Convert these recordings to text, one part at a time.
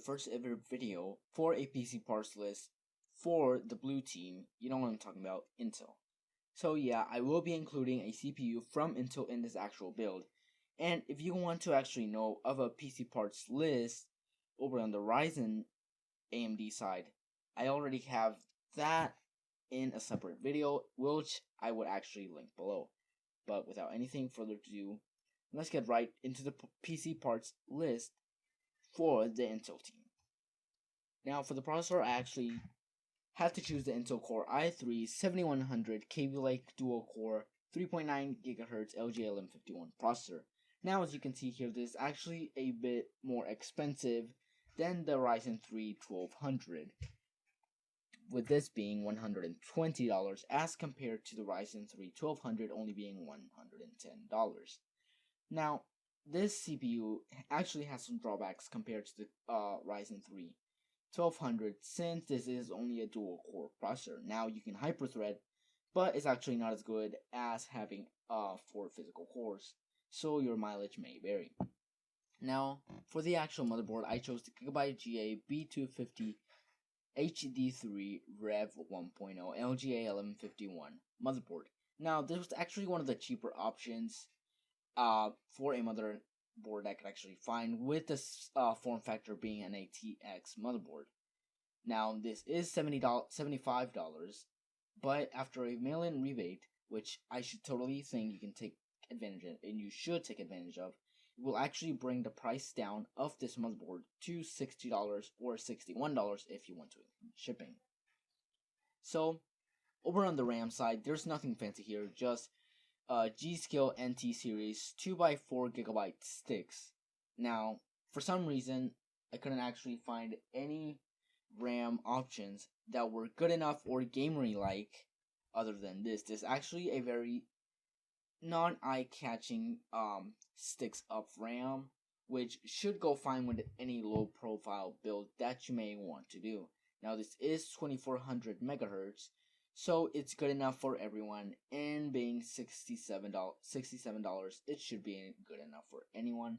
first ever video for a PC parts list for the blue team. You know what I'm talking about, Intel. So yeah, I will be including a CPU from Intel in this actual build. And if you want to actually know of a PC parts list over on the Ryzen AMD side, I already have that in a separate video, which I would actually link below. But without anything further ado, let's get right into the PC parts list for the Intel team. Now, for the processor, I actually had to choose the Intel Core i3-7100 Kaby Lake Dual Core 3.9 GHz LGA1151 processor. Now, as you can see here, this is actually a bit more expensive than the Ryzen 3 1200, with this being $120 as compared to the Ryzen 3 1200 only being $110. Now, this CPU actually has some drawbacks compared to the Ryzen 3 1200, since this is only a dual core processor. Now you can hyperthread, but it's actually not as good as having 4 physical cores, so your mileage may vary. Now, for the actual motherboard, I chose the Gigabyte GA B250 HD3 Rev 1.0 LGA1151 motherboard. Now, this was actually one of the cheaper options for a motherboard I could actually find, with this form factor being an ATX motherboard. Now, this is $75, but after a mail-in rebate, which I should totally think you can take advantage of, and you should take advantage of, it will actually bring the price down of this motherboard to $60 or $61 if you want to include shipping. So, over on the RAM side, there's nothing fancy here, just G-Skill NT series 2x4GB sticks. Now, for some reason, I couldn't actually find any RAM options that were good enough or gamery-like other than this. This is actually a very non-eye-catching sticks of RAM, which should go fine with any low-profile build that you may want to do. Now, this is 2400 megahertz, so it's good enough for everyone, and being $67, it should be good enough for anyone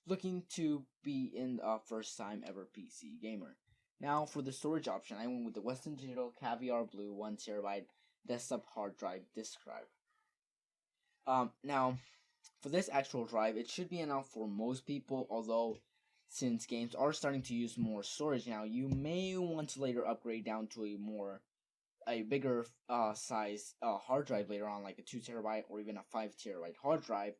looking to be in a first time ever PC gamer. Now, for the storage option, I went with the Western Digital Caviar Blue 1TB desktop hard drive disk drive. Now, for this actual drive, it should be enough for most people, although since games are starting to use more storage now, you may want to later upgrade down to a bigger size hard drive later on, like a 2TB or even a 5TB hard drive,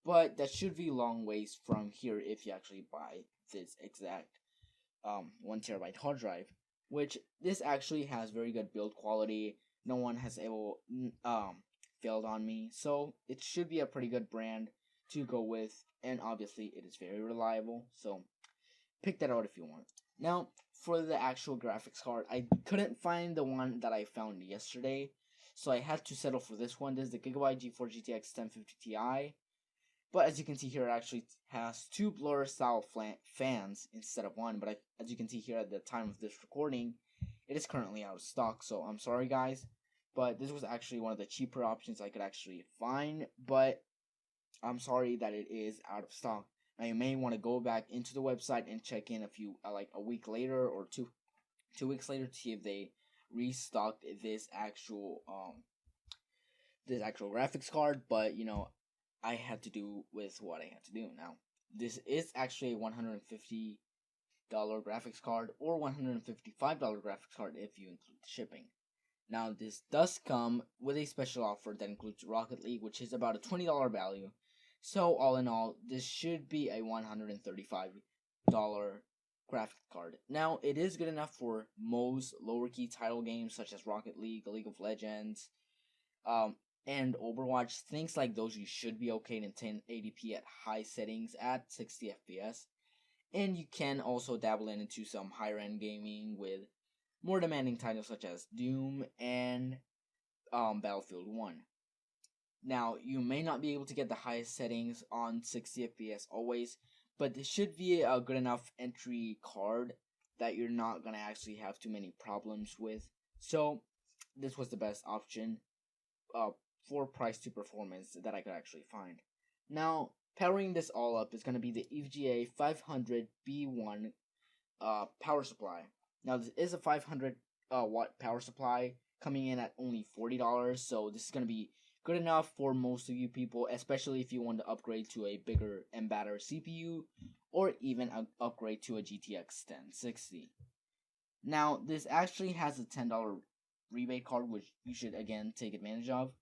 but that should be long ways from here if you actually buy this exact 1TB hard drive, which this actually has very good build quality. No one has failed on me, so it should be a pretty good brand to go with, and obviously it is very reliable, so pick that out if you want. Now, for the actual graphics card, I couldn't find the one that I found yesterday, so I had to settle for this one. This is the Gigabyte GeForce GTX 1050 Ti, but as you can see here, it actually has 2 blur style fans instead of one, but as you can see here at the time of this recording, it is currently out of stock, so I'm sorry guys, but this was actually one of the cheaper options I could actually find, but I'm sorry that it is out of stock. Now, you may want to go back into the website and check in like a week later or two weeks later to see if they restocked this actual graphics card. But I had to do with what I had to do. Now, this is actually a $150 graphics card or $155 graphics card if you include the shipping. Now, this does come with a special offer that includes Rocket League, which is about a $20 value. So, all in all, this should be a $135 graphics card. Now, it is good enough for most lower key title games such as Rocket League, League of Legends, and Overwatch. Things like those you should be okay in 1080p at high settings at 60 FPS. And you can also dabble into some higher end gaming with more demanding titles such as Doom and Battlefield 1. Now, you may not be able to get the highest settings on 60 FPS always, but this should be a good enough entry card that you're not going to actually have too many problems with. So, this was the best option for price to performance that I could actually find. Now, powering this all up is going to be the EVGA 500B1 power supply. Now this is a 500 watt power supply coming in at only $40, so this is gonna be good enough for most of you people, especially if you want to upgrade to a bigger and better CPU, or even upgrade to a GTX 1060. Now, this actually has a $10 rebate card, which you should again take advantage of,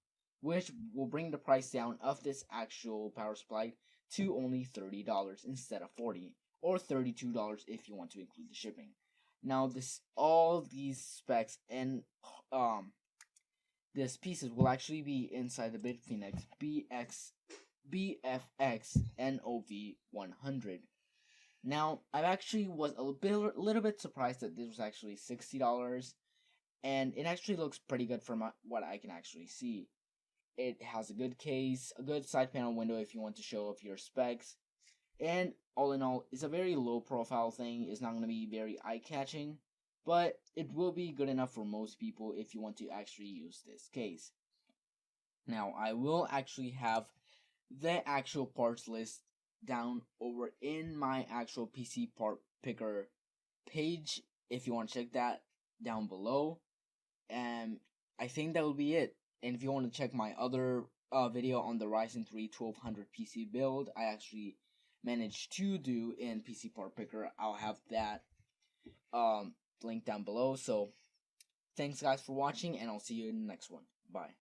which will bring the price down of this actual power supply to only $30 instead of $40, or $32 if you want to include the shipping. Now, all these specs and this pieces will actually be inside the Bitfinex BFX NOV 100. Now, I actually was a little bit surprised that this was actually $60, and it actually looks pretty good from what I can actually see. It has a good case, a good side panel window if you want to show off your specs, and all in all, it's a very low profile thing. It's not going to be very eye-catching, but it will be good enough for most people if you want to actually use this case. Now, I will actually have the actual parts list down over in my actual PC part picker page if you want to check that down below. And I think that will be it. And if you want to check my other video on the Ryzen 3 1200 PC build I actually managed to do in PC part picker, I'll have that link down below. So thanks guys for watching, and I'll see you in the next one. Bye.